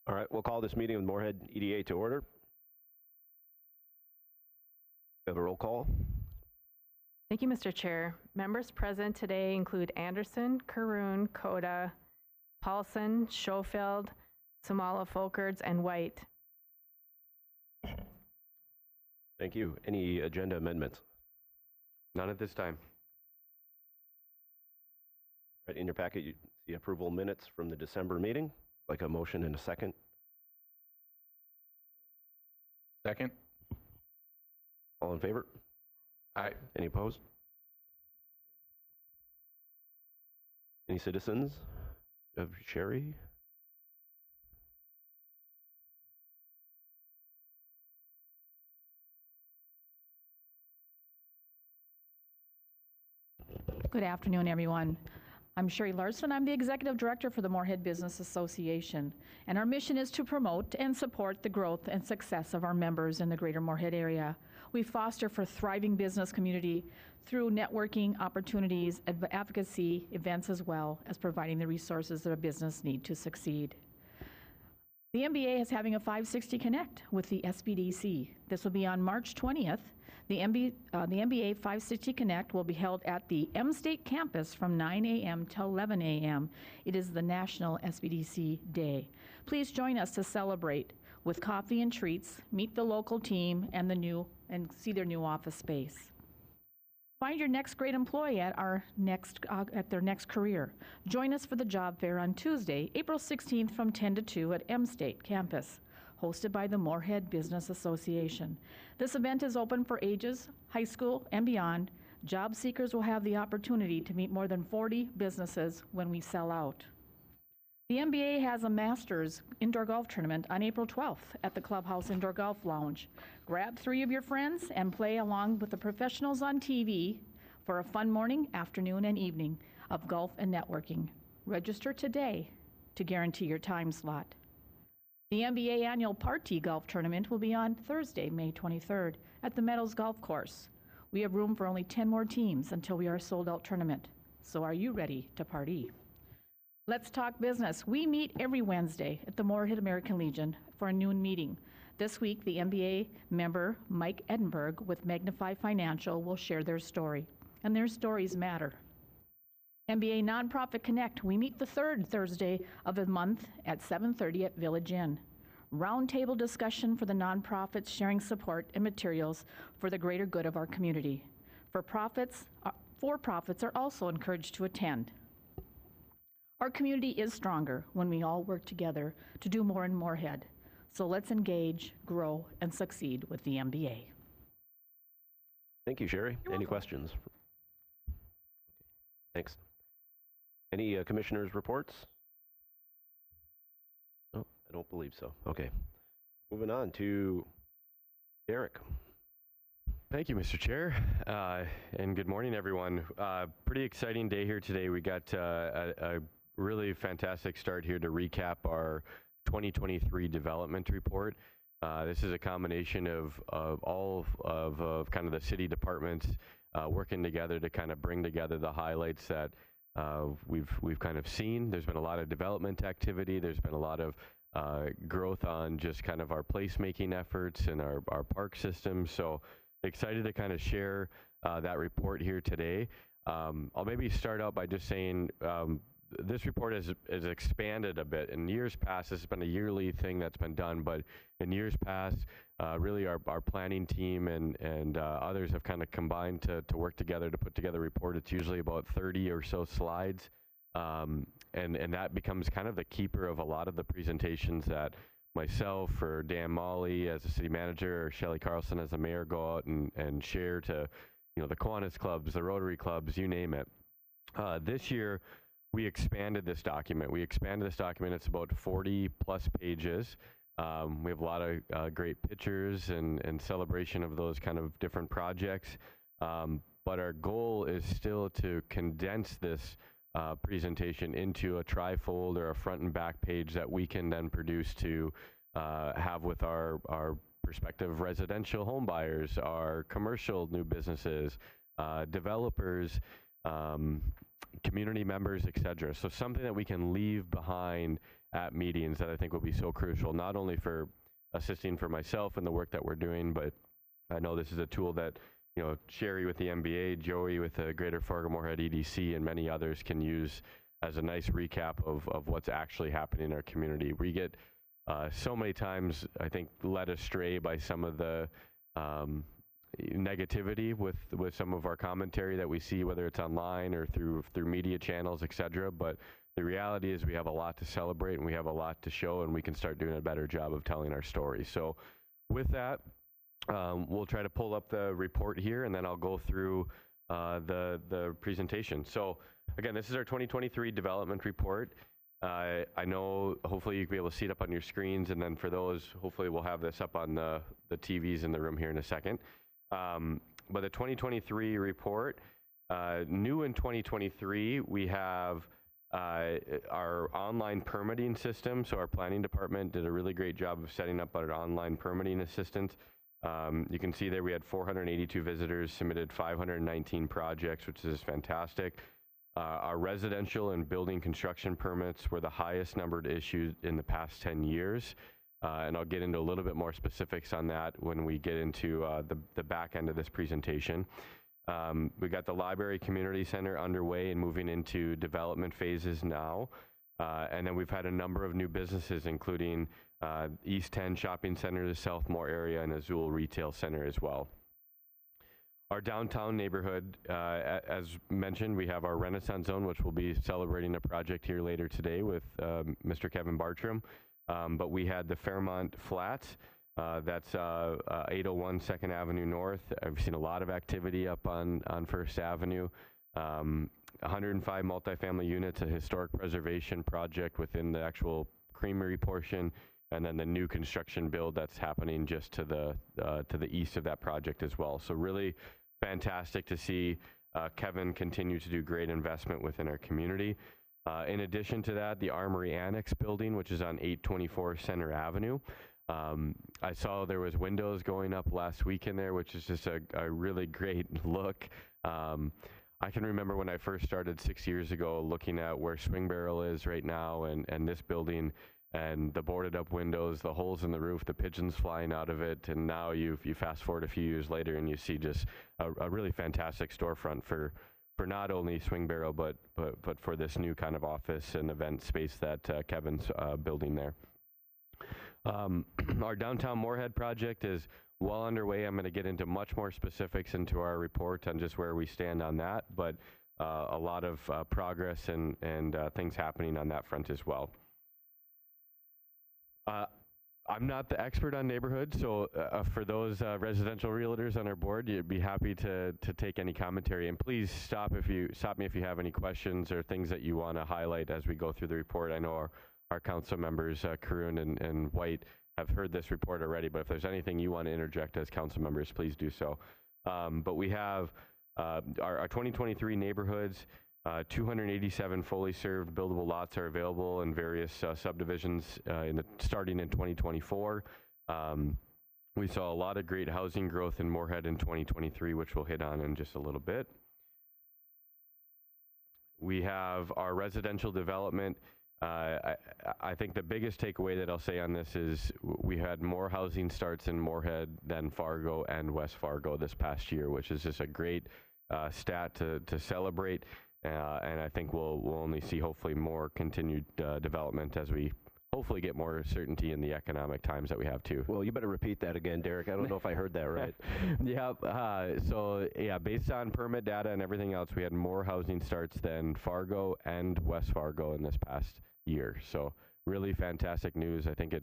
All right, we'll call this meeting of Moorhead EDA to order. We have a roll call. Thank you, Mr. Chair. Members present today include Anderson, Caroon, Coda, Paulson, Schofield, Somala, Folkerts, and White. Thank you. Any agenda amendments? None at this time. Right, in your packet, you see approval minutes from the December meeting. Like a motion and a second. Second. All in favor? Aye. Any opposed? Any citizens? Of Sherry? Good afternoon, everyone. I'm Sherry Larson. I'm the Executive Director for the Moorhead Business Association, and our mission is to promote and support the growth and success of our members in the greater Moorhead area. We foster for thriving business community through networking opportunities, advocacy, events, as well as providing the resources that a business need to succeed. The MBA is having a 560 Connect with the SBDC. This will be on March 20th. The MBA 560 Connect will be held at the M-State campus from 9 a.m. till 11 a.m. It is the National SBDC Day. Please join us to celebrate with coffee and treats, meet the local team and see their new office space. Find your next great employee at their next career. Join us for the job fair on Tuesday, April 16th from 10 to 2 at M-State campus, hosted by the Moorhead Business Association. This event is open for ages, high school and beyond. Job seekers will have the opportunity to meet more than 40 businesses when we sell out. The MBA has a Masters Indoor Golf Tournament on April 12th at the Clubhouse Indoor Golf Lounge. Grab 3 of your friends and play along with the professionals on TV for a fun morning, afternoon, and evening of golf and networking. Register today to guarantee your time slot. The MBA Annual Party Golf Tournament will be on Thursday, May 23rd at the Meadows Golf Course. We have room for only 10 more teams until we are a sold-out tournament. So are you ready to party? Let's talk business. We meet every Wednesday at the Moorhead American Legion for a noon meeting. This week, the MBA member, Mike Edinburgh with Magnify Financial, will share their story. And their stories matter. MBA Nonprofit Connect, we meet the third Thursday of the month at 7:30 at Village Inn. Roundtable discussion for the nonprofits sharing support and materials for the greater good of our community. For-profits are also encouraged to attend. Our community is stronger when we all work together to do more in Moorhead. So let's engage, grow, and succeed with the MBA. Thank you, Sherry. Any questions? Okay. Thanks. Any commissioners' reports? No, I don't believe so. Okay. Moving on to Derek. Thank you, Mr. Chair, and good morning, everyone. Pretty exciting day here today. We got a really fantastic start here to recap our 2023 development report. This is a combination of all of kind of the city departments working together to kind of bring together the highlights that we've kind of seen. There's been a lot of development activity. There's been a lot of growth on just kind of our placemaking efforts and our park system. So excited to kind of share that report here today. I'll maybe start out by just saying this report has expanded a bit. In years past, this has been a yearly thing that's been done, but in years past, really our planning team and others have kind of combined to work together to put together a report. It's usually about 30 or so slides, and that becomes kind of the keeper of a lot of the presentations that myself or Dan Molly as a city manager or Shelley Carlson as a mayor go out and share to, the Kiwanis clubs, the Rotary clubs, you name it. This year, we expanded this document. It's about 40 plus pages. We have a lot of great pictures and celebration of those kind of different projects. But our goal is still to condense this presentation into a trifold or a front and back page that we can then produce to have with our prospective residential home buyers, our commercial new businesses, developers, community members, etc. So something that we can leave behind at meetings that I think will be so crucial, not only for assisting for myself in the work that we're doing, but I know this is a tool that, you know, Sherry with the MBA, Joey with the Greater Fargo Moorhead EDC, and many others can use as a nice recap of what's actually happening in our community. We get so many times, I think, led astray by some of the negativity with some of our commentary that we see, whether it's online or through media channels, et cetera. But the reality is we have a lot to celebrate and we have a lot to show, and we can start doing a better job of telling our story. So with that, we'll try to pull up the report here, and then I'll go through the presentation. So again, this is our 2023 development report. I know hopefully you'll be able to see it up on your screens, and then for those, hopefully we'll have this up on the TVs in the room here in a second. But the 2023 report, new in 2023, we have our online permitting system. So our planning department did a really great job of setting up our online permitting assistant. You can see there we had 482 visitors, submitted 519 projects, which is fantastic. Our residential and building construction permits were the highest numbered issued in the past 10 years. And I'll get into a little bit more specifics on that when we get into the back end of this presentation. We got the Library Community Center underway and moving into development phases now. And then we've had a number of new businesses, including East 10 Shopping Center, the Southmore area, and Azul Retail Center as well. Our downtown neighborhood, as mentioned, we have our Renaissance Zone, which will be celebrating a project here later today with Mr. Kevin Bartram. But we had the Fairmont Flats, that's 801 2nd Avenue North. I've seen a lot of activity up on First Avenue. 105 multifamily units, a historic preservation project within the actual creamery portion, and then the new construction build that's happening just to the east of that project as well. So really fantastic to see Kevin continue to do great investment within our community. In addition to that, the Armory Annex building, which is on 824 Center Avenue. I saw there was windows going up last week in there, which is just a really great look. I can remember when I first started 6 years ago looking at where Swing Barrel is right now and this building and the boarded up windows, the holes in the roof, the pigeons flying out of it. And now you fast forward a few years later and you see just a really fantastic storefront for not only Swing Barrel, but for this new kind of office and event space that Kevin's building there. Our downtown Moorhead project is well underway. I'm going to get into much more specifics into our report on just where we stand on that, but a lot of progress and things happening on that front as well. I'm not the expert on neighborhoods, so for those residential realtors on our board, you'd be happy to take any commentary. And please stop me if you have any questions or things that you want to highlight as we go through the report. I know our council members, Karoon and White, have heard this report already, but if there's anything you want to interject as council members, please do so. But we have our 2023 neighborhoods. 287 fully served buildable lots are available in various subdivisions starting in 2024. We saw a lot of great housing growth in Moorhead in 2023, which we'll hit on in just a little bit. We have our residential development. I think the biggest takeaway that I'll say on this is we had more housing starts in Moorhead than Fargo and West Fargo this past year, which is just a great stat to celebrate. And I think we'll only see hopefully more continued development as we hopefully get more certainty in the economic times that we have too. Well, you better repeat that again, Derek. I don't know if I heard that right. Yeah. So yeah, based on permit data and everything else, we had more housing starts than Fargo and West Fargo in this past year. So really fantastic news. I think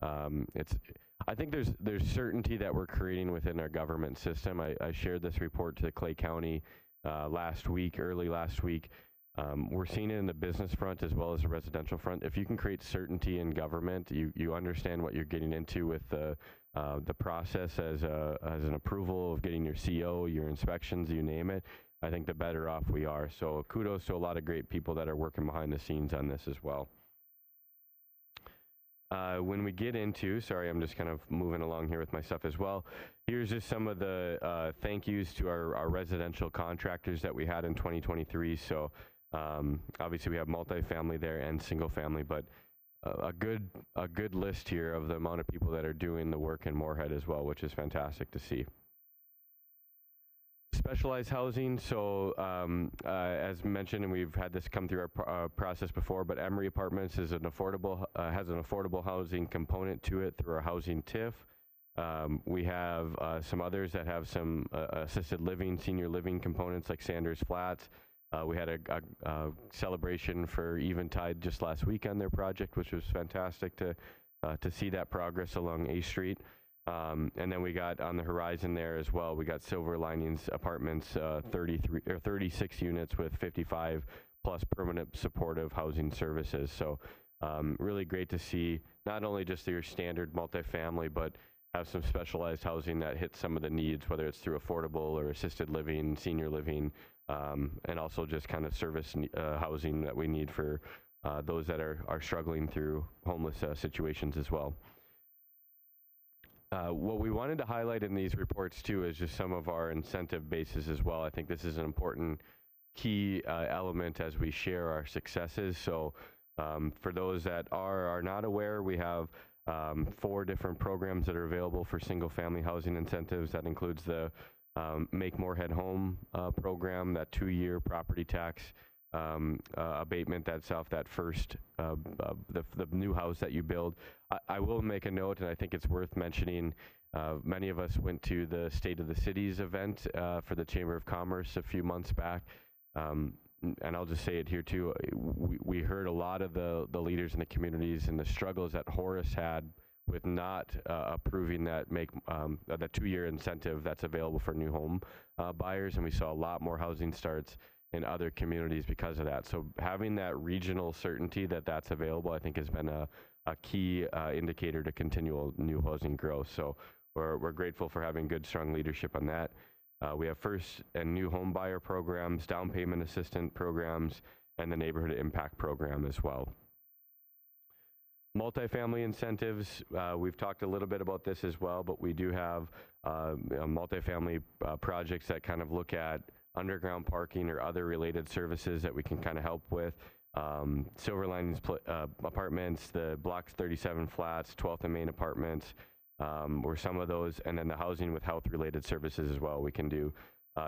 I think there's certainty that we're creating within our government system. I shared this report to Clay County early last week. We're seeing it in the business front as well as the residential front. If you can create certainty in government, you understand what you're getting into with the process as an approval of getting your CO, your inspections, you name it. I think the better off we are. So kudos to a lot of great people that are working behind the scenes on this as well. When we get into, sorry, I'm just kind of moving along here with my stuff as well. Here's just some of the thank yous to our residential contractors that we had in 2023. So obviously we have multifamily there and single family, but a good list here of the amount of people that are doing the work in Moorhead as well, which is fantastic to see. Specialized housing, so as mentioned, and we've had this come through our process before, but Emery Apartments is an affordable, has an affordable housing component to it through our housing TIF. We have some others that have some assisted living, senior living components like Sanders Flats. We had a celebration for Eventide just last week on their project, which was fantastic to see that progress along A Street. And then we got on the horizon there as well, we got Silver Linings Apartments, 36 units with 55 plus permanent supportive housing services. So really great to see not only just your standard multifamily, but have some specialized housing that hits some of the needs, whether it's through affordable or assisted living, senior living, and also just kind of service housing that we need for those that are struggling through homeless situations as well. What we wanted to highlight in these reports too is just some of our incentive bases as well. I think this is an important key element as we share our successes. So for those that are not aware, we have 4 different programs that are available for single family housing incentives. That includes the Make Moorhead Home program, that 2-year property tax abatement that's off that first, the new house that you build. I will make a note, and I think it's worth mentioning, many of us went to the State of the Cities event for the Chamber of Commerce a few months back. And I'll just say it here too, we heard a lot of the leaders in the communities and the struggles that Horace had with not approving that that 2-year incentive that's available for new home buyers, and we saw a lot more housing starts in other communities because of that. So having that regional certainty that that's available, I think has been a key indicator to continual new housing growth. So we're grateful for having good, strong leadership on that. We have first and new home buyer programs, down payment assistance programs, and the neighborhood impact program as well. Multifamily incentives, we've talked a little bit about this as well, but we do have multifamily projects that kind of look at underground parking or other related services that we can kind of help with. Silver Linings Apartments, the Blocks 37 Flats, 12th and Main Apartments, were some of those, and then the housing with health related services as well. We can do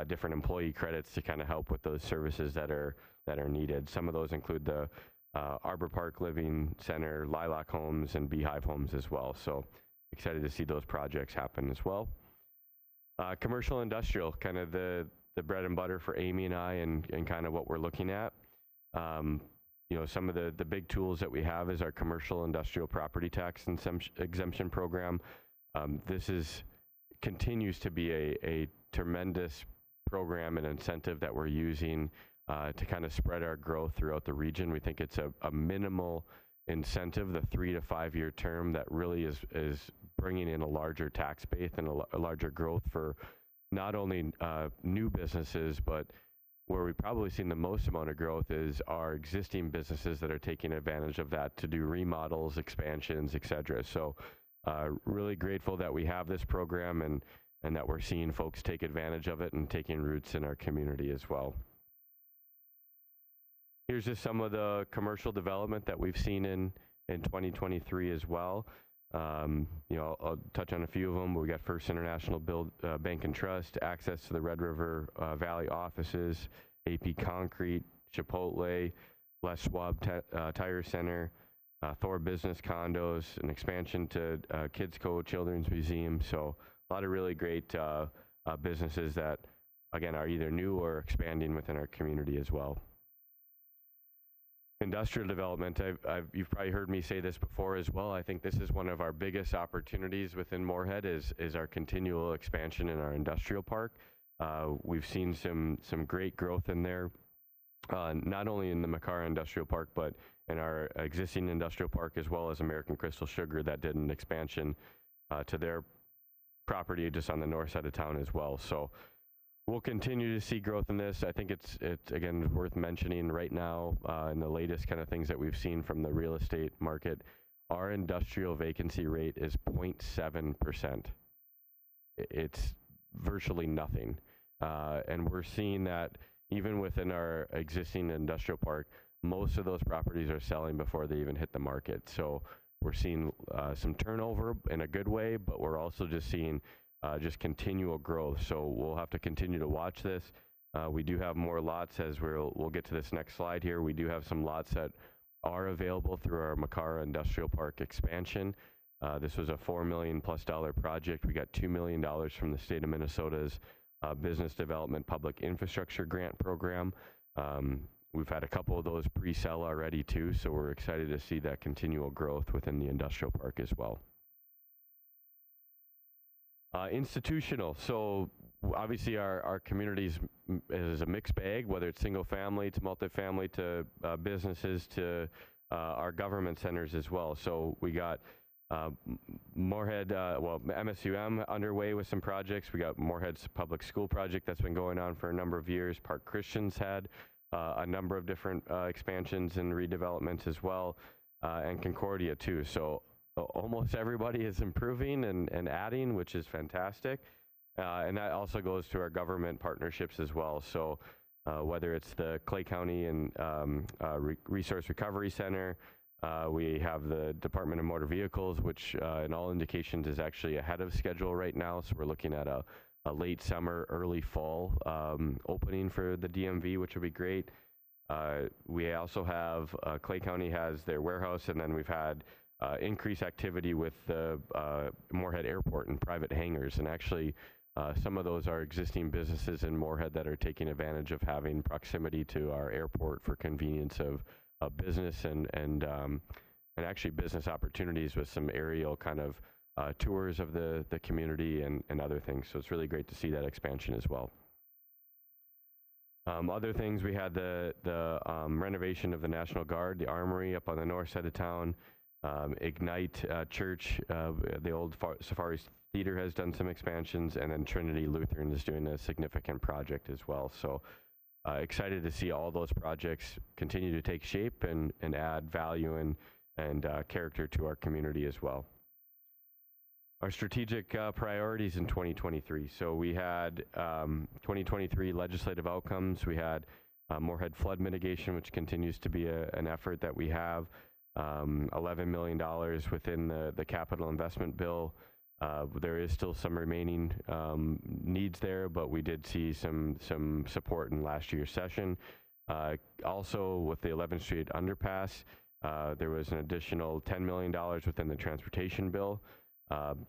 different employee credits to kind of help with those services that are needed. Some of those include the Arbor Park Living Center, Lilac Homes, and Beehive Homes as well. So excited to see those projects happen as well. Commercial industrial, kind of the bread and butter for Amy and I, and kind of what we're looking at. You know, some of the big tools that we have is our commercial industrial property tax exemption program. This continues to be a tremendous program and incentive that we're using to kind of spread our growth throughout the region. We think it's a minimal incentive, the 3 to 5 year term, that really is bringing in a larger tax base and a larger growth for not only new businesses, but where we've probably seen the most amount of growth is our existing businesses that are taking advantage of that to do remodels, expansions, et cetera. So really grateful that we have this program and that we're seeing folks take advantage of it and taking roots in our community as well. Here's just some of the commercial development that we've seen in 2023 as well. You know, I'll touch on a few of them. We got First International Bank and Trust, access to the Red River Valley offices, AP Concrete, Chipotle, Les Schwab Tire Center, Thor Business Condos, an expansion to Kids Co. Children's Museum. So a lot of really great businesses that, again, are either new or expanding within our community as well. Industrial development, you've probably heard me say this before as well. I think this is one of our biggest opportunities within Moorhead is our continual expansion in our industrial park. We've seen some great growth in there, not only in the Makara Industrial Park, but in our existing industrial park, as well as American Crystal Sugar that did an expansion to their property just on the north side of town as well. So we'll continue to see growth in this. I think it's again worth mentioning right now in the latest kind of things that we've seen from the real estate market. our industrial vacancy rate is 0.7%. It's virtually nothing. And we're seeing that even within our existing industrial park, most of those properties are selling before they even hit the market. So we're seeing some turnover in a good way, but we're also just seeing just continual growth. So we'll have to continue to watch this. We do have more lots as we'll get to this next slide here. We do have some lots that are available through our Makara Industrial Park expansion. This was a $4 million+ project. We got $2 million from the state of Minnesota's Business Development Public Infrastructure Grant Program. We've had a couple of those pre-sell already too, so we're excited to see that continual growth within the industrial park as well. Institutional. So obviously our communities is a mixed bag, whether it's single family to multifamily to businesses to our government centers as well. So we got Moorhead, MSUM underway with some projects. We got Moorhead's public school project that's been going on for a number of years. Park Christians had a number of different expansions and redevelopments as well, and Concordia too. So almost everybody is improving and adding, which is fantastic. And that also goes to our government partnerships as well. So whether it's the Clay County and Resource Recovery Center, we have the Department of Motor Vehicles, which in all indications is actually ahead of schedule right now. So we're looking at a late summer, early fall opening for the DMV, which would be great. We also have Clay County has their warehouse, and then we've had increased activity with the Moorhead Airport and private hangars. And actually, some of those are existing businesses in Moorhead that are taking advantage of having proximity to our airport for convenience of business and actually business opportunities with some aerial kind of tours of the community and other things. So it's really great to see that expansion as well. Other things, we had the renovation of the National Guard, the Armory up on the north side of town. Ignite Church, the old Safari Theater has done some expansions, and then Trinity Lutheran is doing a significant project as well. So excited to see all those projects continue to take shape and add value and character to our community as well. Our strategic priorities in 2023. So we had 2023 legislative outcomes. We had Moorhead flood mitigation, which continues to be an effort that we have. $11 million within the capital investment bill. There is still some remaining needs there, but we did see some support in last year's session. Also, with the 11th Street underpass, there was an additional $10 million within the transportation bill.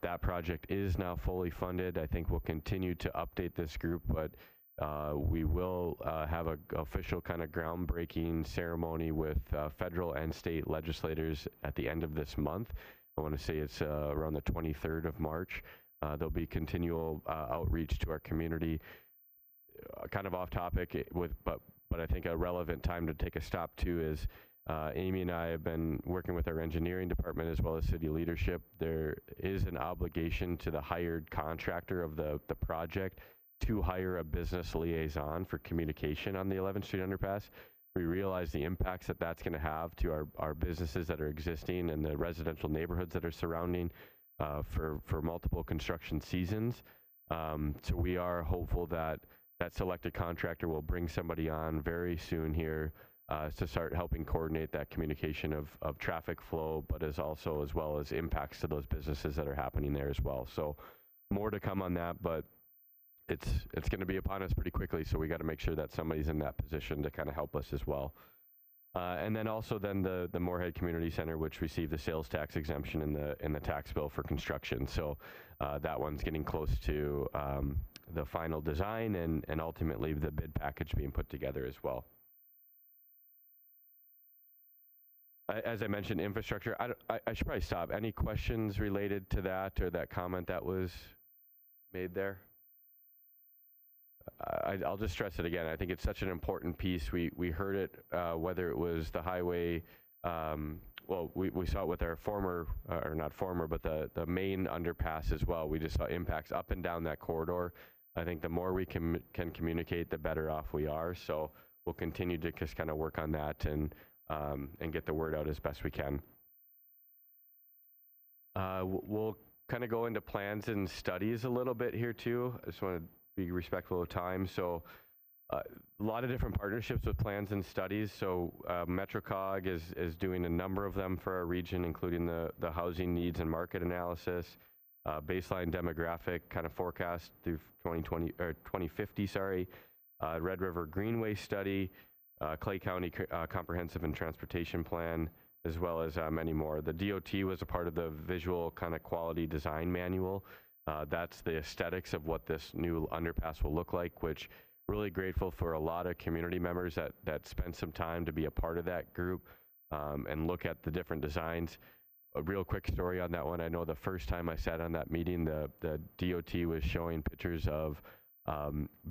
That project is now fully funded. I think we'll continue to update this group, but we will have an official kind of groundbreaking ceremony with federal and state legislators at the end of this month. I want to say it's around the 23rd of March. There'll be continual outreach to our community. Kind of off topic, but I think a relevant time to take a stop too is Amy and I have been working with our engineering department as well as city leadership. There is an obligation to the hired contractor of the project to hire a business liaison for communication on the 11th Street underpass. We realize the impacts that that's going to have to our businesses that are existing and the residential neighborhoods that are surrounding for multiple construction seasons. So we are hopeful that that selected contractor will bring somebody on very soon here to start helping coordinate that communication of traffic flow, but as well as impacts to those businesses that are happening there as well. So more to come on that, but it's going to be upon us pretty quickly, so we got to make sure that somebody's in that position to kind of help us as well. And then also the Moorhead Community Center, which received the sales tax exemption in the tax bill for construction. So that one's getting close to the final design and ultimately the bid package being put together as well. As I mentioned, infrastructure, I should probably stop. Any questions related to that or that comment that was made there? I'll just stress it again. I think it's such an important piece. We heard it, whether it was the highway, well, we saw it with our former, or not former, but the main underpass as well. We just saw impacts up and down that corridor. I think the more we can communicate, the better off we are. So we'll continue to just kind of work on that and get the word out as best we can. We'll kind of go into plans and studies a little bit here too. I just want to be respectful of time. So a lot of different partnerships with plans and studies. So MetroCog is doing a number of them for our region, including the housing needs and market analysis, baseline demographic kind of forecast through 2020 or 2050. Sorry, Red River Greenway study, Clay County Comprehensive and Transportation Plan, as well as many more. The DOT was a part of the visual kind of quality design manual. That's the aesthetics of what this new underpass will look like, which really grateful for a lot of community members that spent some time to be a part of that group and look at the different designs. A real quick story on that one. I know the first time I sat on that meeting, the DOT was showing pictures of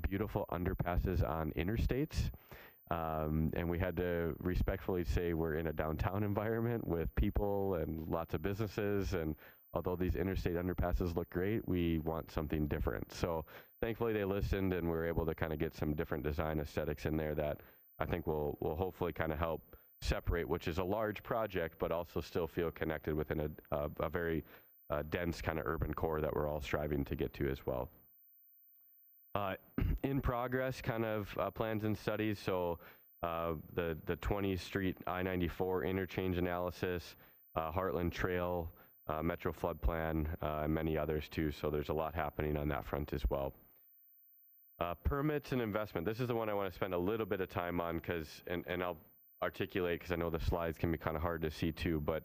beautiful underpasses on interstates. And we had to respectfully say we're in a downtown environment with people and lots of businesses. And although these interstate underpasses look great, we want something different. So thankfully they listened and we were able to kind of get some different design aesthetics in there that I think will hopefully kind of help separate, which is a large project, but also still feel connected within a very dense kind of urban core that we're all striving to get to as well. In progress kind of plans and studies. So the 20th Street I-94 interchange analysis, Heartland Trail, Metro Flood Plan, and many others too. So there's a lot happening on that front as well. Permits and investment. This is the one I want to spend a little bit of time on because, and I'll articulate because I know the slides can be kind of hard to see too, but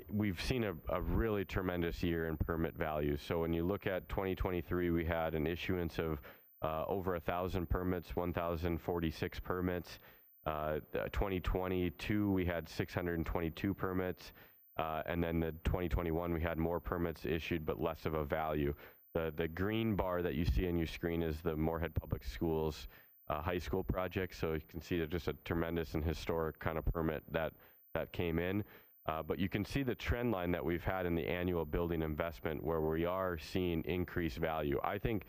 we've seen a really tremendous year in permit values. So when you look at 2023, we had an issuance of over 1,000 permits, 1,046 permits. 2022, we had 622 permits. And then the 2021, we had more permits issued, but less of a value. The green bar that you see on your screen is the Moorhead Public Schools high school project. So you can see that just a tremendous and historic kind of permit that came in. But you can see the trend line that we've had in the annual building investment where we are seeing increased value. I think,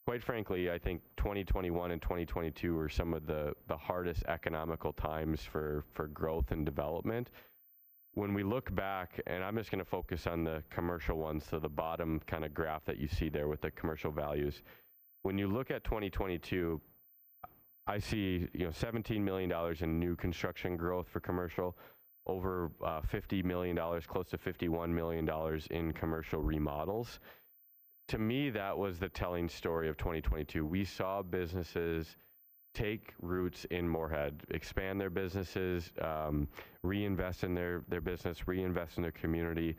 quite frankly, I think 2021 and 2022 were some of the hardest economical times for growth and development. When we look back, and I'm just going to focus on the commercial ones, so the bottom kind of graph that you see there with the commercial values. When you look at 2022, I see $17 million in new construction growth for commercial, over $50 million, close to $51 million in commercial remodels. To me, that was the telling story of 2022. We saw businesses take roots in Moorhead, expand their businesses, reinvest in their business, reinvest in their community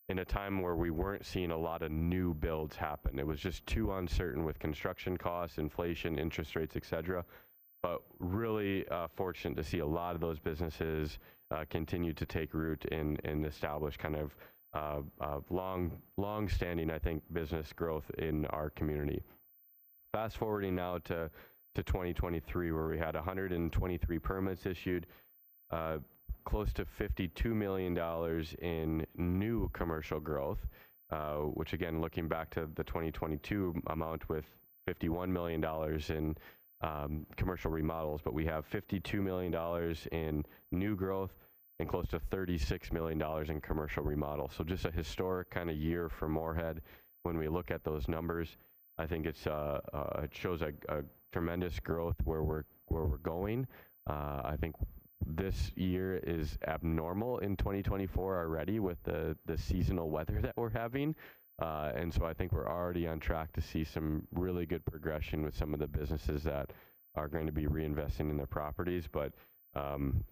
in a time where we weren't seeing a lot of new builds happen. It was just too uncertain with construction costs, inflation, interest rates, et cetera. But really fortunate to see a lot of those businesses continue to take root and establish kind of long-standing, I think, business growth in our community. Fast forwarding now to 2023, where we had 123 permits issued, close to $52 million in new commercial growth, which again, looking back to the 2022 amount with $51 million in commercial remodels, but we have $52 million in new growth and close to $36 million in commercial remodels. So just a historic kind of year for Moorhead. When we look at those numbers, I think it shows a tremendous growth where we're going. I think this year is abnormal in 2024 already with the seasonal weather that we're having. And so I think we're already on track to see some really good progression with some of the businesses that are going to be reinvesting in their properties, but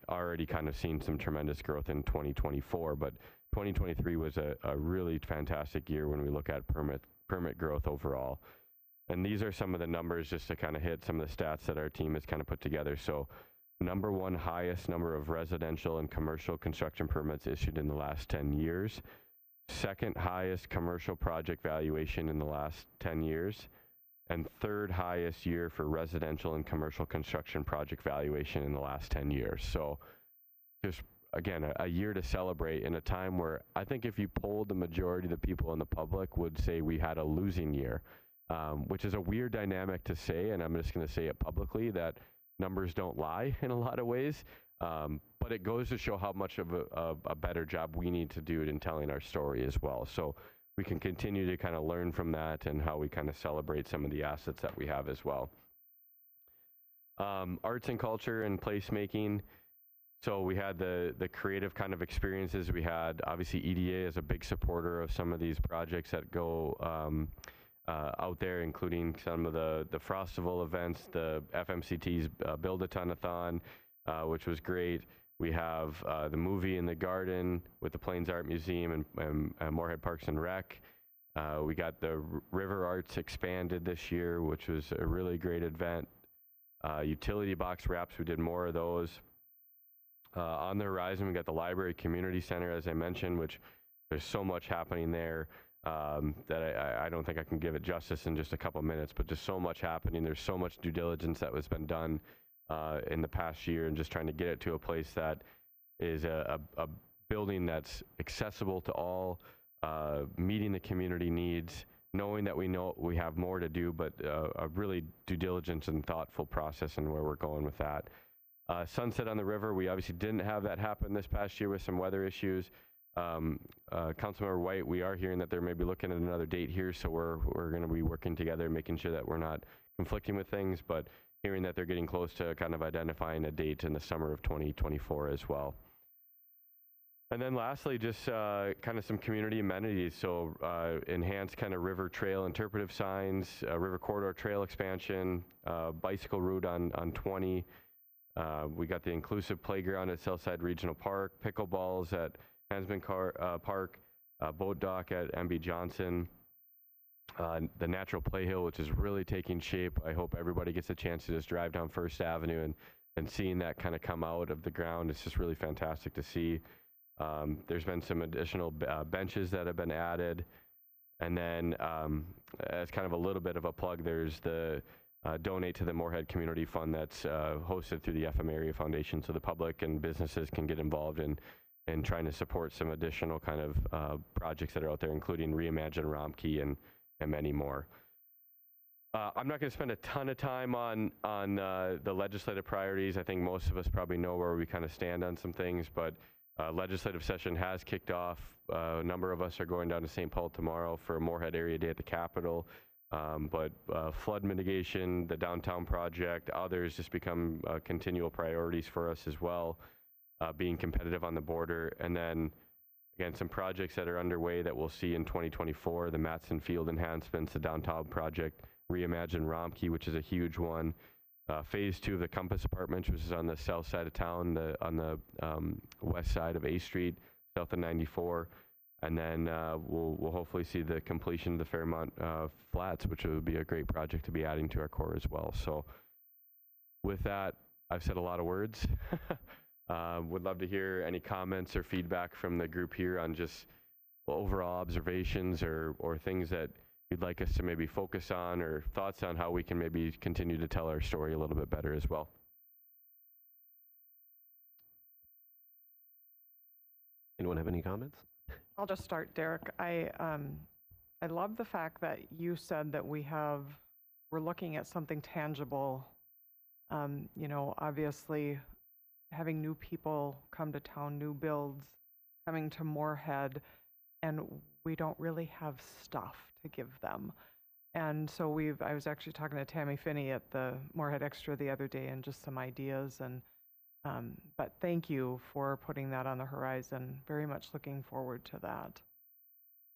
already kind of seen some tremendous growth in 2024. But 2023 was a really fantastic year when we look at permit growth overall. And these are some of the numbers just to kind of hit some of the stats that our team has kind of put together. So number one highest number of residential and commercial construction permits issued in the last 10 years. Second highest commercial project valuation in the last 10 years, and third highest year for residential and commercial construction project valuation in the last 10 years. So just, again, a year to celebrate in a time where I think if you polled the majority of the people in the public would say we had a losing year, which is a weird dynamic to say, and I'm just going to say it publicly, that numbers don't lie in a lot of ways. But it goes to show how much of a better job we need to do in telling our story as well. So we can continue to kind of learn from that and how we kind of celebrate some of the assets that we have as well. Arts and culture and placemaking. So we had the creative kind of experiences. We had obviously EDA as a big supporter of some of these projects that go out there, including some of the Frostival events, the FMCT's Build-A-Ton-a-thon, which was great. We have the movie in the garden with the Plains Art Museum and Moorhead Parks and Rec. We got the River Arts expanded this year, which was a really great event. Utility box wraps, we did more of those. On the horizon, we got the Library Community Center, as I mentioned, which there's so much happening there that I don't think I can give it justice in just a couple minutes, but just so much happening. There's so much due diligence that was been done in the past year, and just trying to get it to a place that is a building that's accessible to all, meeting the community needs, knowing that we have more to do, but a really due diligence and thoughtful process and where we're going with that. Sunset on the River, we obviously didn't have that happen this past year with some weather issues. Councilmember White, we are hearing that they're maybe looking at another date here, so we're going to be working together, making sure that we're not conflicting with things, but hearing that they're getting close to kind of identifying a date in the summer of 2024 as well. And then lastly, just kind of some community amenities. So enhanced kind of river trail interpretive signs, river corridor trail expansion, bicycle route on 20. We got the inclusive playground at Southside Regional Park, pickleballs at Hansman Park, boat dock at MB Johnson, the natural play hill, which is really taking shape. I hope everybody gets a chance to just drive down First Avenue and seeing that kind of come out of the ground. It's just really fantastic to see. There's been some additional benches that have been added. And then as kind of a little bit of a plug, there's the donate to the Moorhead Community Fund that's hosted through the FM Area Foundation, so the public and businesses can get involved in trying to support some additional kind of projects that are out there, including Reimagine Romkey and many more. I'm not going to spend a ton of time on the legislative priorities. I think most of us probably know where we kind of stand on some things, but legislative session has kicked off. A number of us are going down to St. Paul tomorrow for a Moorhead Area Day at the Capitol. But flood mitigation, the downtown project, others just become continual priorities for us as well, being competitive on the border. And then, again, some projects that are underway that we'll see in 2024, the Matson Field enhancements, the downtown project, Reimagine Romkey, which is a huge one. Phase 2 of the Compass Apartments, which is on the south side of town, on the west side of A Street, south of 94. And then we'll hopefully see the completion of the Fairmont Flats, which would be a great project to be adding to our core as well. So with that, I've said a lot of words. Would love to hear any comments or feedback from the group here on just overall observations or things that you'd like us to maybe focus on, or thoughts on how we can maybe continue to tell our story a little bit better as well. Anyone have any comments? I'll just start, Derek. I love the fact that you said that we're looking at something tangible. You know, obviously having new people come to town, new builds coming to Moorhead, and we don't really have stuff to give them. And so I was actually talking to Tammy Finney at the Moorhead Extra the other day, and just some ideas. And but thank you for putting that on the horizon. Very much looking forward to that.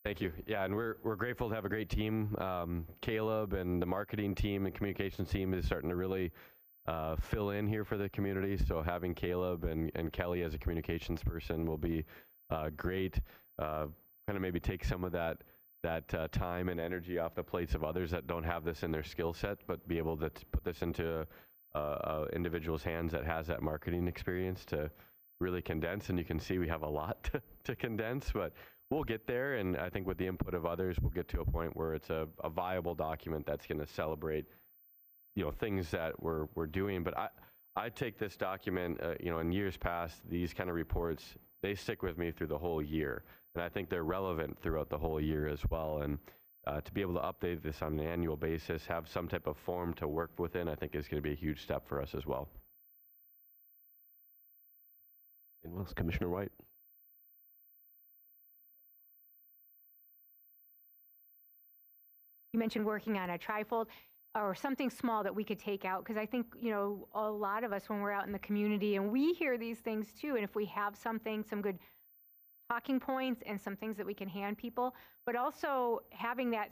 Thank you. Yeah, and we're grateful to have a great team. Caleb and the marketing team and communications team is starting to really fill in here for the community. So having Caleb and Kelly as a communications person will be great. Kind of maybe take some of that time and energy off the plates of others that don't have this in their skill set, but be able to put this into individual's hands that has that marketing experience to really condense. And you can see we have a lot to condense, but we'll get there. And I think with the input of others, we'll get to a point where it's a viable document that's going to celebrate, you know, things that we're doing. But I take this document, you know, in years past, these kind of reports, they stick with me through the whole year. And I think they're relevant throughout the whole year as well. And to be able to update this on an annual basis, have some type of form to work within, I think is going to be a huge step for us as well. Anyone else? Commissioner White? You mentioned working on a trifold or something small that we could take out, because I think, you know, a lot of us when we're out in the community and we hear these things too, and if we have something, some good talking points and some things that we can hand people, but also having that,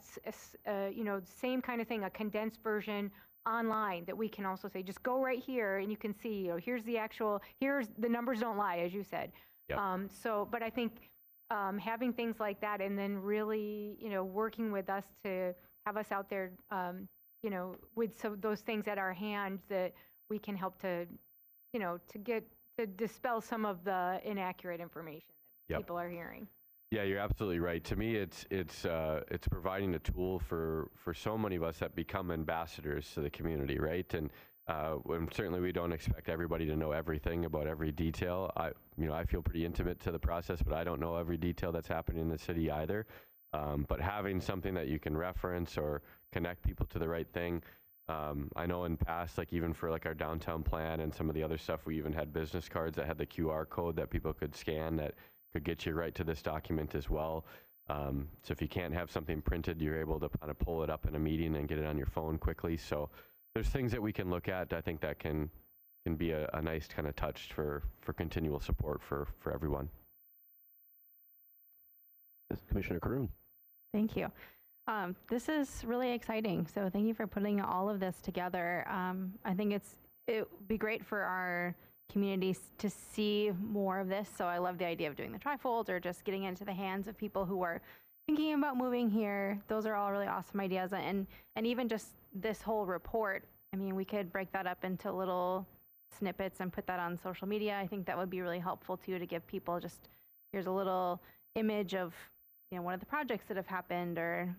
you know, same kind of thing, a condensed version online that we can also say, just go right here and you can see, you know, here's the numbers don't lie, as you said. Yep. But I think having things like that, and then really, you know, working with us to have us out there, you know, with those things at our hand that we can help to, you know, to dispel some of the inaccurate information that Yep. people are hearing. Yeah, you're absolutely right. To me, it's providing a tool for so many of us that become ambassadors to the community, right? And certainly we don't expect everybody to know everything about every detail. I feel pretty intimate to the process, but I don't know every detail that's happening in the city either. But having something that you can reference or connect people to the right thing. I know in past, like even for like our downtown plan and some of the other stuff, we even had business cards that had the QR code that people could scan that could get you right to this document as well. So if you can't have something printed, you're able to kind of pull it up in a meeting and get it on your phone quickly. So there's things that we can look at. I think that can be a nice kind of touch for continual support for everyone. Yes, Commissioner Caroon. Thank you. This is really exciting. So thank you for putting all of this together. I think it would be great for our communities to see more of this. So I love the idea of doing the trifold or just getting into the hands of people who are thinking about moving here. Those are all really awesome ideas. And even just this whole report, I mean, we could break that up into little snippets and put that on social media. I think that would be really helpful too, to give people just, here's a little image of, you know, one of the projects that have happened, or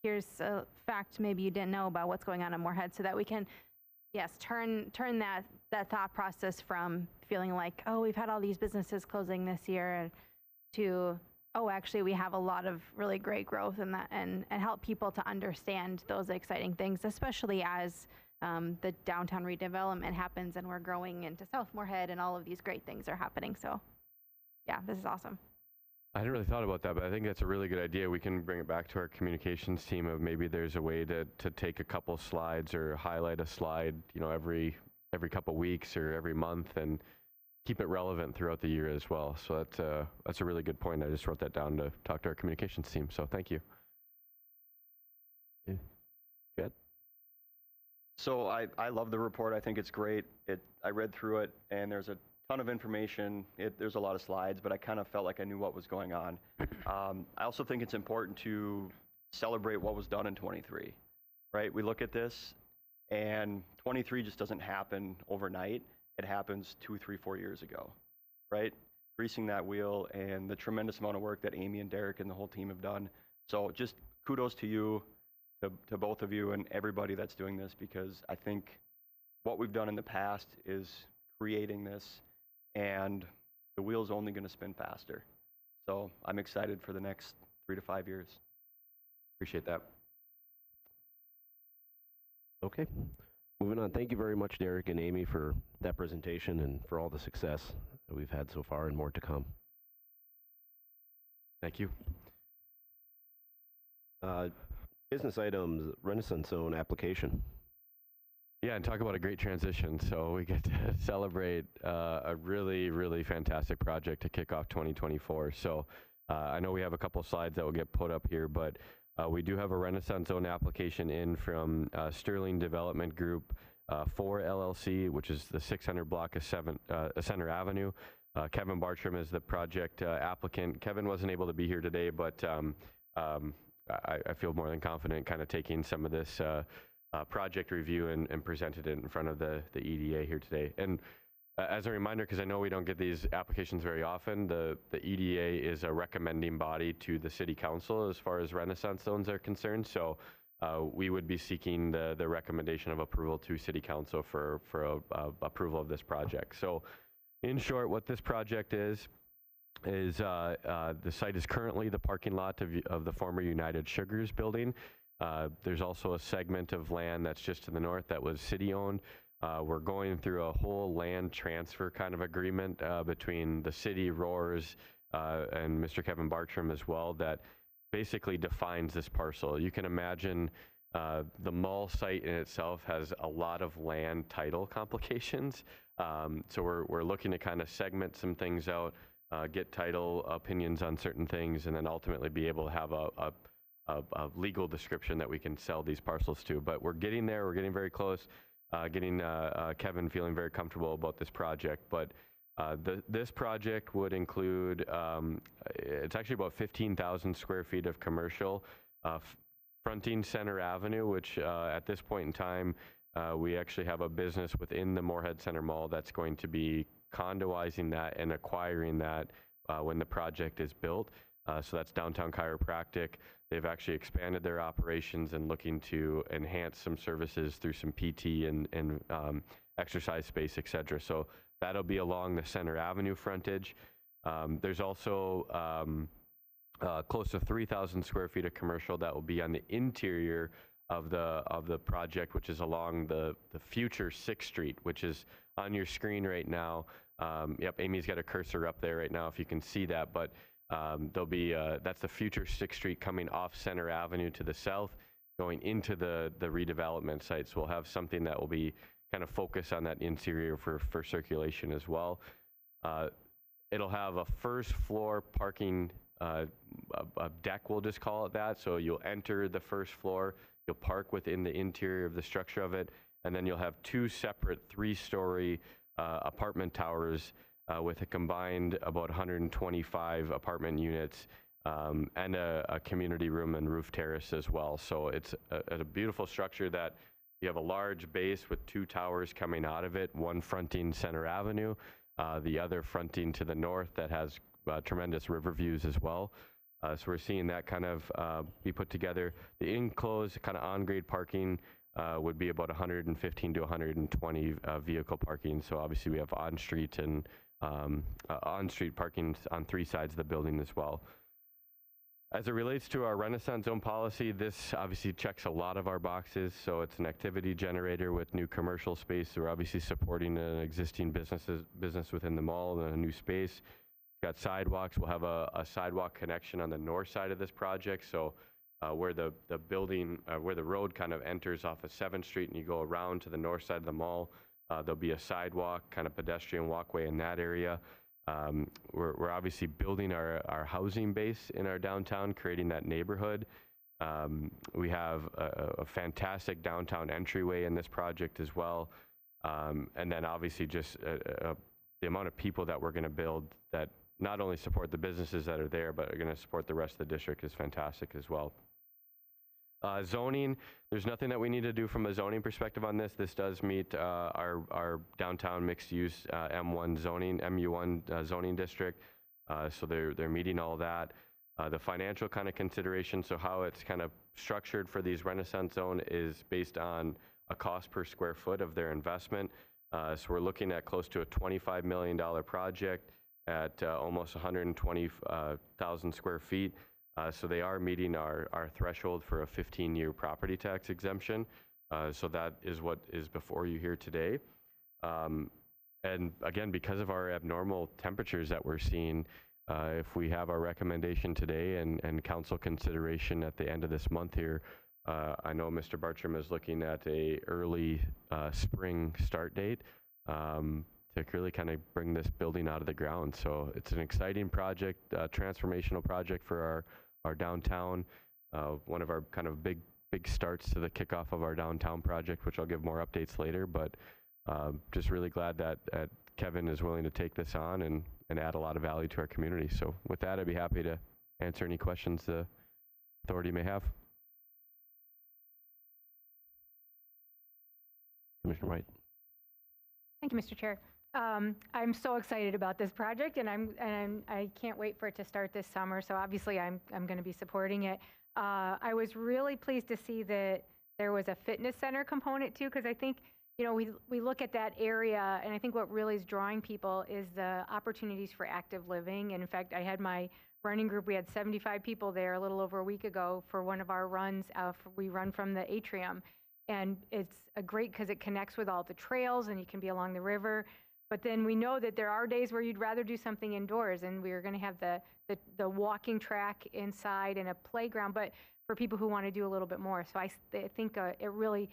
here's a fact maybe you didn't know about what's going on in Moorhead, so that we can, yes, turn that thought process from feeling like, oh, we've had all these businesses closing this year, to, oh, actually we have a lot of really great growth in that, and help people to understand those exciting things, especially as the downtown redevelopment happens and we're growing into South Moorhead and all of these great things are happening. So yeah, this is awesome. I hadn't really thought about that, but I think that's a really good idea. We can bring it back to our communications team of maybe there's a way to take a couple slides or highlight a slide, you know, every couple weeks or every month, and keep it relevant throughout the year as well. So that's a really good point. I just wrote that down to talk to our communications team. So thank you. Yeah. Jed? So I love the report. I think it's great. I read through it, and there's a ton of information. There's a lot of slides, but I kind of felt like I knew what was going on. I also think it's important to celebrate what was done in 23, right? We look at this, and 23 just doesn't happen overnight. It happens 2, 3, 4 years ago, right? Greasing that wheel and the tremendous amount of work that Amy and Derek and the whole team have done. So just kudos to you, to both of you and everybody that's doing this, because I think what we've done in the past is creating this, and the wheel's only going to spin faster. So I'm excited for the next 3 to 5 years. Appreciate that. Okay. Moving on. Thank you very much, Derek and Amy, for that presentation and for all the success that we've had so far and more to come. Thank you. Business items, Renaissance Zone application. Yeah, and talk about a great transition. So we get to celebrate a really, really fantastic project to kick off 2024. So I know we have a couple slides that will get put up here, but we do have a Renaissance Zone application in from Sterling Development Group 4 LLC, which is the 600 block of Center Avenue. Kevin Bartram is the project applicant. Kevin wasn't able to be here today, but I feel more than confident kind of taking some of this project review and presented it in front of the EDA here today. And as a reminder, because I know we don't get these applications very often, the EDA is a recommending body to the City Council as far as Renaissance Zones are concerned. So we would be seeking the recommendation of approval to City Council for approval of this project. So in short, what this project is the site is currently the parking lot of the former United Sugars building. There's also a segment of land that's just to the north that was city-owned. We're going through a whole land transfer kind of agreement between the city, Roars, and Mr. Kevin Bartram as well that basically defines this parcel. You can imagine the mall site in itself has a lot of land title complications. So we're looking to kind of segment some things out, get title opinions on certain things, and then ultimately be able to have a legal description that we can sell these parcels to. But we're getting there. We're getting very close. Getting Kevin feeling very comfortable about this project. But this project would include, it's actually about 15,000 square feet of commercial, fronting Center Avenue, which at this point in time, we actually have a business within the Moorhead Center Mall that's going to be condoizing that and acquiring that when the project is built. So that's Downtown Chiropractic. They've actually expanded their operations and looking to enhance some services through some PT and exercise space, et cetera. So that'll be along the Center Avenue frontage. There's also close to 3,000 square feet of commercial that will be on the interior of the project, which is along the future 6th Street, which is on your screen right now. Yep, Amy's got a cursor up there right now if you can see that, but there'll be, that's the future 6th Street coming off Center Avenue to the south, going into the redevelopment site. So we'll have something that will be kind of focused on that interior for circulation as well. It'll have a first floor parking a deck, we'll just call it that. So you'll enter the first floor, you'll park within the interior of the structure of it, and then you'll have 2 separate 3-story apartment towers with a combined about 125 apartment units and a community room and roof terrace as well. So it's a beautiful structure that you have a large base with 2 towers coming out of it, one fronting Center Avenue, the other fronting to the north that has tremendous river views as well. So we're seeing that kind of be put together. The enclosed kind of on-grade parking would be about 115 to 120 vehicle parking. So obviously we have on-street and on-street parking on 3 sides of the building as well. As it relates to our Renaissance Zone policy, this obviously checks a lot of our boxes. So it's an activity generator with new commercial space. We're obviously supporting an existing business within the mall and a new space. Got sidewalks. We'll have a sidewalk connection on the north side of this project. So where the building, where the road kind of enters off of 7th Street and you go around to the north side of the mall, there'll be a sidewalk, kind of pedestrian walkway in that area. We're obviously building our housing base in our downtown, creating that neighborhood. We have a fantastic downtown entryway in this project as well. And then obviously just the amount of people that we're going to build that not only support the businesses that are there, but are going to support the rest of the district is fantastic as well. Zoning, there's nothing that we need to do from a zoning perspective on this. This does meet our downtown mixed use M1 zoning, MU1 zoning district. So they're meeting all that. The financial kind of consideration, so how it's kind of structured for these Renaissance Zone is based on a cost per square foot of their investment. So we're looking at close to a $25 million project at almost 120,000 square feet. So they are meeting our threshold for a 15-year property tax exemption. So that is what is before you here today. And again, because of our abnormal temperatures that we're seeing, if we have our recommendation today and council consideration at the end of this month here, I know Mr. Bartram is looking at a early spring start date to really kind of bring this building out of the ground. So it's an exciting project, transformational project for our downtown. One of our kind of big starts to the kickoff of our downtown project, which I'll give more updates later. But just really glad that Kevin is willing to take this on and add a lot of value to our community. So with that, I'd be happy to answer any questions the authority may have. Commissioner White. Thank you, Mr. Chair. I'm so excited about this project, and I can't wait for it to start this summer. So obviously, I'm going to be supporting it. I was really pleased to see that there was a fitness center component too, because I think we look at that area, and I think what really is drawing people is the opportunities for active living. And in fact, I had my running group. We had 75 people there a little over a week ago for one of our runs. We run from the atrium. And it's a great because it connects with all the trails and you can be along the river. But then we know that there are days where you'd rather do something indoors, and we're going to have the walking track inside and a playground, but for people who want to do a little bit more. So I think it really,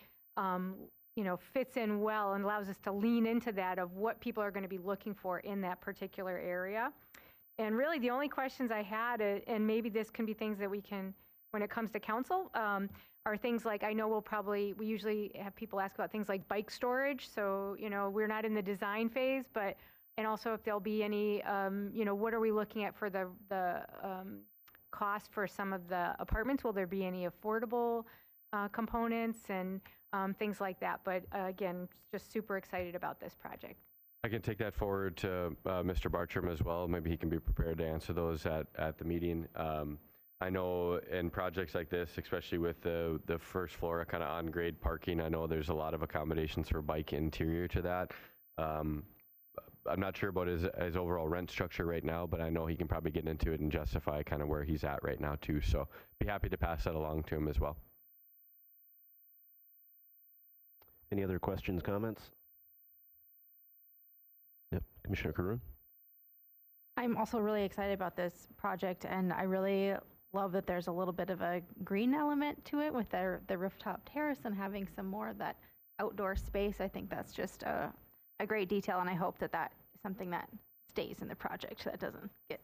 fits in well and allows us to lean into that of what people are going to be looking for in that particular area. And really the only questions I had, and maybe this can be things that we can, when it comes to council, are things like, I know we usually have people ask about things like bike storage. So, we're not in the design phase, and also if there'll be any, what are we looking at for the cost for some of the apartments? Will there be any affordable components and things like that? But again, just super excited about this project. I can take that forward to Mr. Bartram as well. Maybe he can be prepared to answer those at the meeting. I know in projects like this, especially with the first floor kind of on-grade parking, I know there's a lot of accommodations for bike interior to that. I'm not sure about his overall rent structure right now, but I know he can probably get into it and justify kind of where he's at right now too. So be happy to pass that along to him as well. Any other questions, comments? Yep, Commissioner Caroon. I'm also really excited about this project, and I really love that there's a little bit of a green element to it with the rooftop terrace and having some more of that outdoor space. I think that's just a great detail, and I hope that is something that stays in the project, that doesn't get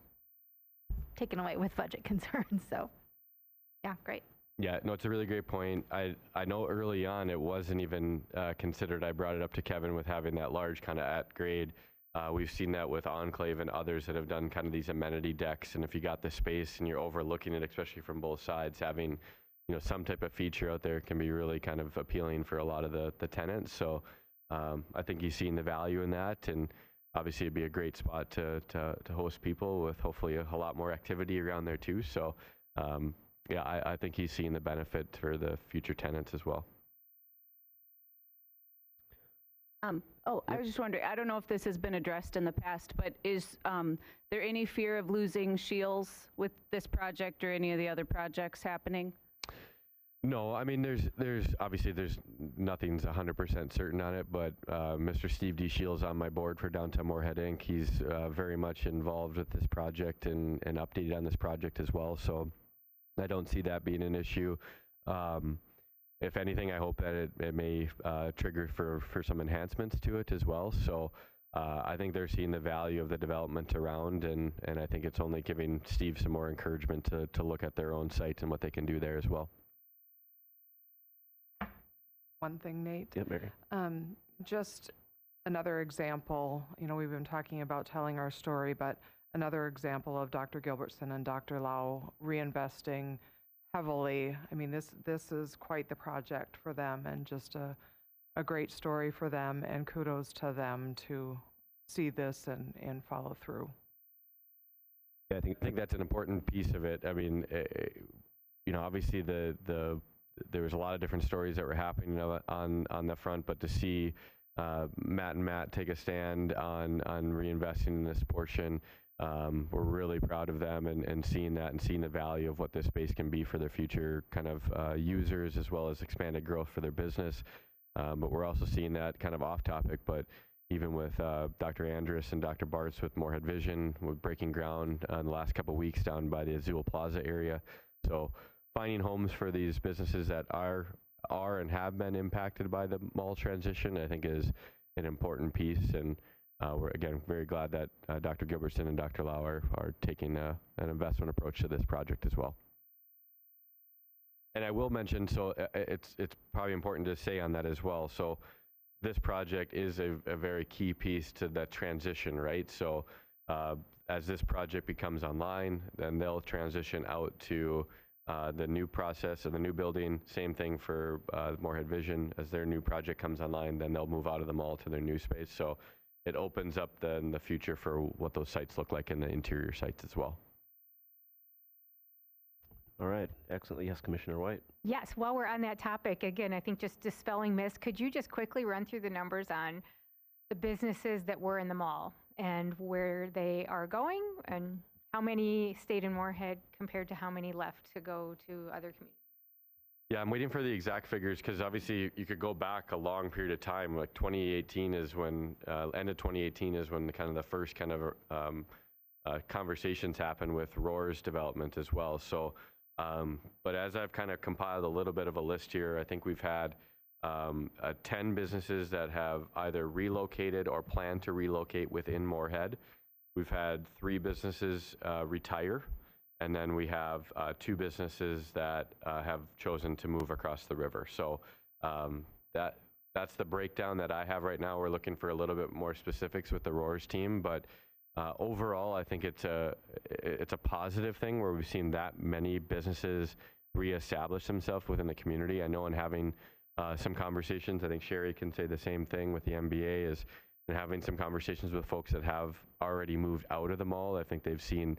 taken away with budget concerns. So, yeah, great. Yeah, no, it's a really great point. I know early on it wasn't even considered. I brought it up to Kevin with having that large kind of at grade. We've seen that with Enclave and others that have done kind of these amenity decks. And if you got the space and you're overlooking it, especially from both sides, having some type of feature out there can be really kind of appealing for a lot of the tenants. So I think he's seen the value in that, and obviously it'd be a great spot to host people with hopefully a lot more activity around there too. So yeah, I think he's seen the benefit for the future tenants as well. I was just wondering, I don't know if this has been addressed in the past, but is there any fear of losing Shields with this project or any of the other projects happening? No, I mean, there's obviously nothing's 100% certain on it, but Mr. Steve D. Shields on my board for Downtown Moorhead Inc. He's very much involved with this project and updated on this project as well. So I don't see that being an issue. If anything, I hope that it may trigger for some enhancements to it as well. So I think they're seeing the value of the development around, and I think it's only giving Steve some more encouragement to look at their own site and what they can do there as well. One thing, Nate. Yep, Mary. Just another example, we've been talking about telling our story, but another example of Dr. Gilbertson and Dr. Lau reinvesting heavily. I mean, this is quite the project for them, and just a great story for them, and kudos to them to see this and follow through. Yeah, I think that's an important piece of it. I mean, obviously there was a lot of different stories that were happening on the front, but to see Matt take a stand on reinvesting in this portion, we're really proud of them and seeing that and seeing the value of what this space can be for their future kind of users, as well as expanded growth for their business. But we're also seeing that kind of off topic, but even with Dr. Andrus and Dr. Bartz with Moorhead Vision, we're breaking ground in the last couple of weeks down by the Azul Plaza area. So finding homes for these businesses that are and have been impacted by the mall transition, I think is an important piece. And we're, again, very glad that Dr. Gilbertson and Dr. Lau are taking an investment approach to this project as well. And I will mention, so it's probably important to say on that as well. So this project is a very key piece to that transition, right? So as this project becomes online, then they'll transition out to the new process of the new building. Same thing for Moorhead Vision. As their new project comes online, then they'll move out of the mall to their new space. So it opens up then the future for what those sites look like in the interior sites as well. All right, excellent. Yes, Commissioner White. Yes, while we're on that topic, again, I think just dispelling myths, could you just quickly run through the numbers on the businesses that were in the mall and where they are going, and how many stayed in Moorhead compared to how many left to go to other communities? Yeah, I'm waiting for the exact figures because obviously you could go back a long period of time. Like 2018 is when, end of 2018 is when the first kind of conversations happened with Roar's development as well. So, but as I've kind of compiled a little bit of a list here, I think we've had 10 businesses that have either relocated or plan to relocate within Moorhead. We've had 3 businesses retire. And then we have 2 businesses that have chosen to move across the river. So that's the breakdown that I have right now. We're looking for a little bit more specifics with the Roars team, but overall, I think it's a positive thing where we've seen that many businesses reestablish themselves within the community. I know in having some conversations, I think Sherry can say the same thing with the MBA, is in having some conversations with folks that have already moved out of the mall. I think they've seen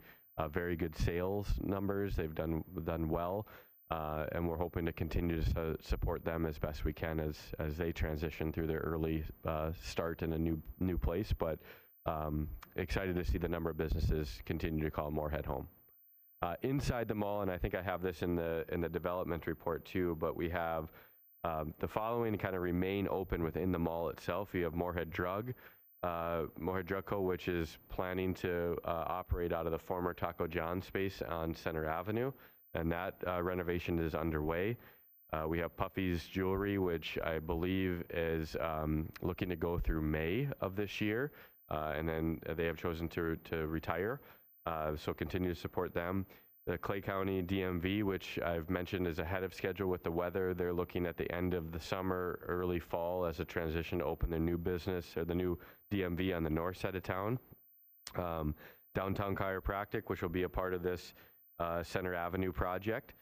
very good sales numbers. They've done well, and we're hoping to continue to support them as best we can as they transition through their early start in a new place. But excited to see the number of businesses continue to call Moorhead home. Inside the mall, and I think I have this in the development report too, but we have the following kind of remain open within the mall itself. You have Moorhead Drug Co., which is planning to operate out of the former Taco John space on Center Avenue, and that renovation is underway. We have Puffy's Jewelry, which I believe is looking to go through May of this year, and then they have chosen to retire, so continue to support them. The Clay County DMV, which I've mentioned is ahead of schedule with the weather. They're looking at the end of the summer, early fall as a transition to open their new business, or the new DMV on the north side of town. Downtown Chiropractic, which will be a part of this Center Avenue project.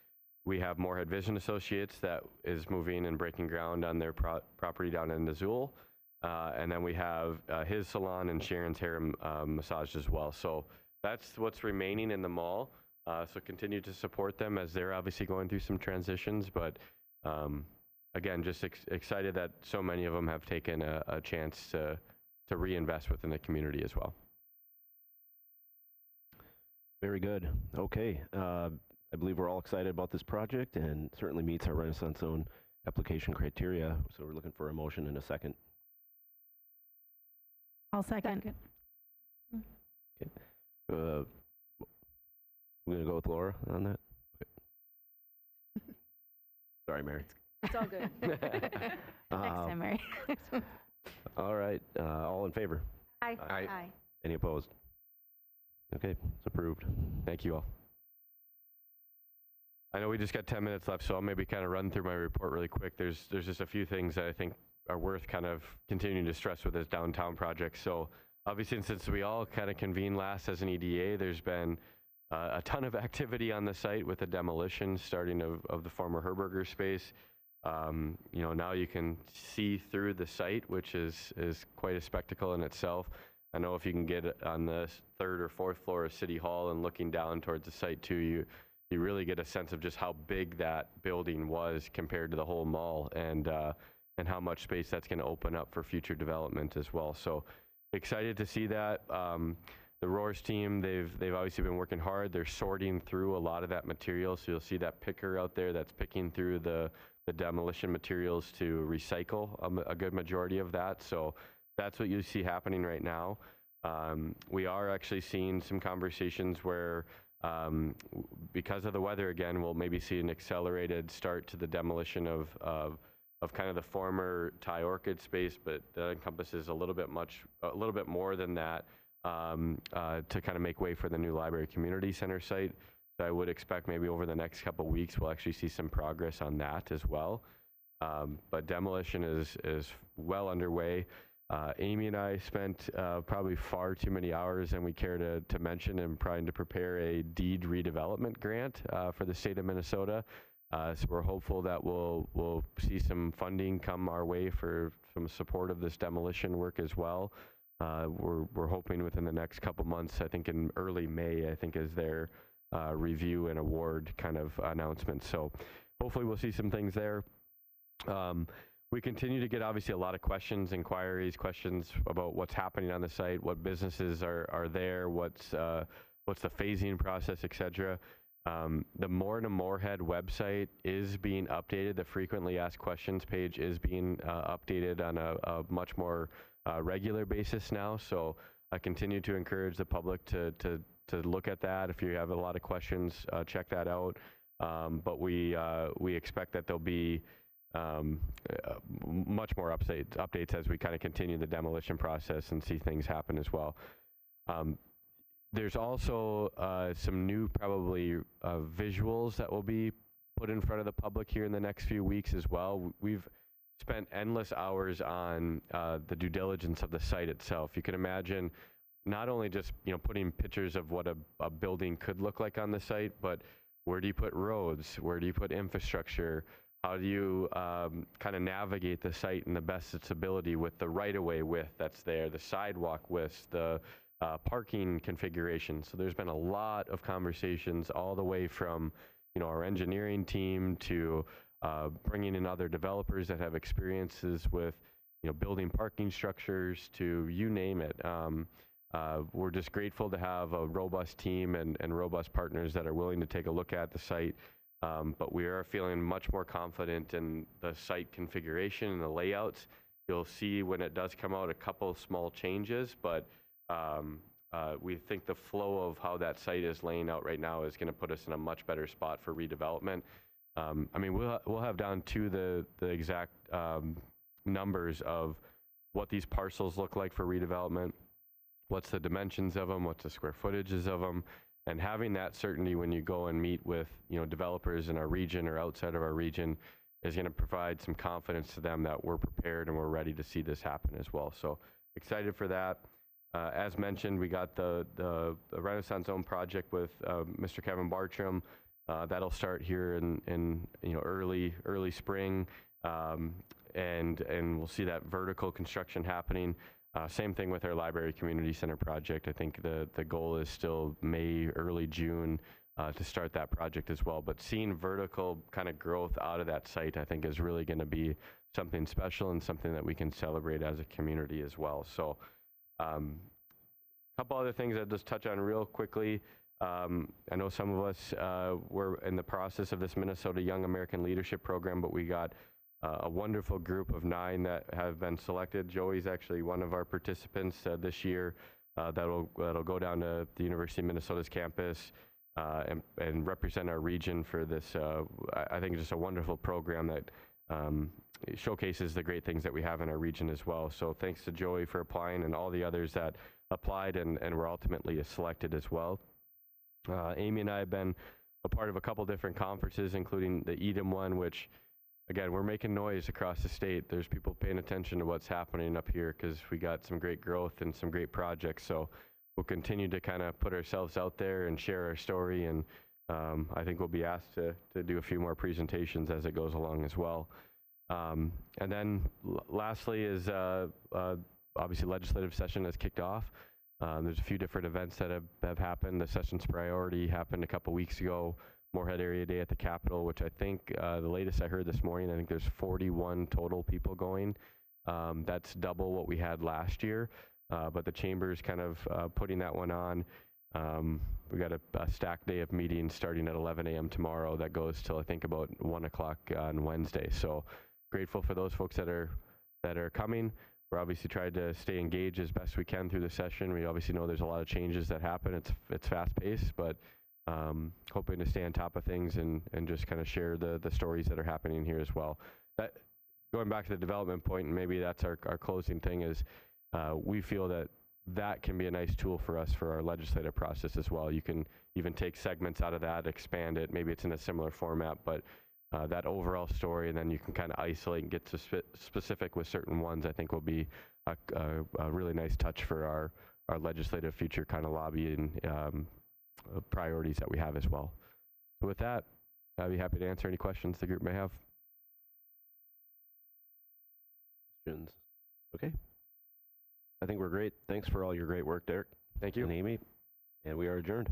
We have Moorhead Vision Associates that is moving and breaking ground on their property down in Azul. And then we have his salon and Sharon's hair massage as well. So that's what's remaining in the mall. So continue to support them as they're obviously going through some transitions. But again, just excited that so many of them have taken a chance to reinvest within the community as well. Very good. Okay. I believe we're all excited about this project and certainly meets our Renaissance Zone application criteria. So we're looking for a motion in a second. I'll second. Okay. We're going to go with Laura on that. Okay. Sorry, Mary. It's all good. Next time, Mary. All right. All in favor? Aye. Aye. Any opposed? Okay, it's approved. Thank you all. I know we just got 10 minutes left, so I'll maybe kind of run through my report really quick. There's just a few things that I think are worth kind of continuing to stress with this downtown project. So obviously, since we all kind of convened last as an EDA, there's been a ton of activity on the site with the demolition starting of the former Herberger space. You know, now you can see through the site, which is quite a spectacle in itself. I know if you can get on the 3rd or 4th floor of City Hall and looking down towards the site too, you really get a sense of just how big that building was compared to the whole mall, and how much space that's going to open up for future development as well. So excited to see that. The Roars team, they've obviously been working hard. They're sorting through a lot of that material. So you'll see that picker out there that's picking through the demolition materials to recycle a good majority of that. So that's what you see happening right now. We are actually seeing some conversations where, because of the weather again, we'll maybe see an accelerated start to the demolition of kind of the former Thai Orchid space, but that encompasses a little bit more than that. To kind of make way for the new Library Community Center site. So I would expect maybe over the next couple of weeks, we'll actually see some progress on that as well. But demolition is well underway. Amy and I spent probably far too many hours than we care to mention in trying to prepare a deed redevelopment grant for the state of Minnesota. So we're hopeful that we'll see some funding come our way for some support of this demolition work as well. We're hoping within the next couple months, I think in early May, I think is their review and award kind of announcement. So hopefully we'll see some things there. We continue to get obviously a lot of questions, inquiries, questions about what's happening on the site, what businesses are there, what's the phasing process, et cetera. The More to Moorhead website is being updated. The frequently asked questions page is being updated on a much more regular basis now. So I continue to encourage the public to look at that. If you have a lot of questions, check that out. But we expect that there'll be much more updates as we kind of continue the demolition process and see things happen as well. There's also some new probably visuals that will be put in front of the public here in the next few weeks as well. We've spent endless hours on the due diligence of the site itself. You can imagine not only just putting pictures of what a building could look like on the site, but where do you put roads? Where do you put infrastructure? How do you kind of navigate the site in the best its ability with the right-of-way width that's there, the sidewalk widths, the parking configuration. So there's been a lot of conversations all the way from our engineering team to bringing in other developers that have experiences with building parking structures to you name it. We're just grateful to have a robust team and robust partners that are willing to take a look at the site. But we are feeling much more confident in the site configuration and the layouts. You'll see when it does come out a couple of small changes, but we think the flow of how that site is laying out right now is going to put us in a much better spot for redevelopment. I mean, we'll have down to the exact numbers of what these parcels look like for redevelopment, what's the dimensions of them, what's the square footages of them, and having that certainty when you go and meet with developers in our region or outside of our region is going to provide some confidence to them that we're prepared and we're ready to see this happen as well. So excited for that. As mentioned, we got the Renaissance Zone project with Mr. Kevin Bartram. That'll start here in early spring, and we'll see that vertical construction happening. Same thing with our Library Community Center project. I think the goal is still May, early June to start that project as well. But seeing vertical kind of growth out of that site, I think, is really going to be something special and something that we can celebrate as a community as well. So a couple other things I'll just touch on real quickly. I know some of us were in the process of this Minnesota Young American Leadership Program, but we got a wonderful group of 9 that have been selected. Joey's actually one of our participants this year that'll go down to the University of Minnesota's campus and represent our region for this, I think, just a wonderful program that showcases the great things that we have in our region as well. So thanks to Joey for applying and all the others that applied and were ultimately selected as well. Amy and I have been a part of a couple different conferences, including the Edom one, which, again, we're making noise across the state. There's people paying attention to what's happening up here because we got some great growth and some great projects. So we'll continue to kind of put ourselves out there and share our story. And I think we'll be asked to do a few more presentations as it goes along as well. And then lastly is obviously legislative session has kicked off. There's a few different events that have happened. The session's priority happened a couple weeks ago. Moorhead Area Day at the Capitol, which I think the latest I heard this morning, I think there's 41 total people going. That's double what we had last year, but the chamber's kind of putting that one on. We got a stacked day of meetings starting at 11 a.m. tomorrow that goes till I think about 1 o'clock on Wednesday. So grateful for those folks that are coming. We're obviously trying to stay engaged as best we can through the session. We obviously know there's a lot of changes that happen. It's fast paced, but hoping to stay on top of things and just kind of share the stories that are happening here as well. That, going back to the development point, and maybe that's our closing thing, is we feel that can be a nice tool for us for our legislative process as well. You can even take segments out of that, expand it. Maybe it's in a similar format, but that overall story, and then you can kind of isolate and get to specific with certain ones, I think will be a really nice touch for our legislative future kind of lobbying priorities that we have as well. So with that, I'd be happy to answer any questions the group may have. Questions? Okay. I think we're great. Thanks for all your great work, Derek. Thank you. And Amy. And we are adjourned.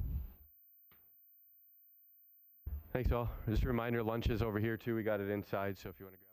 Thanks all. Just a reminder, lunch is over here too. We got it inside, so if you want to grab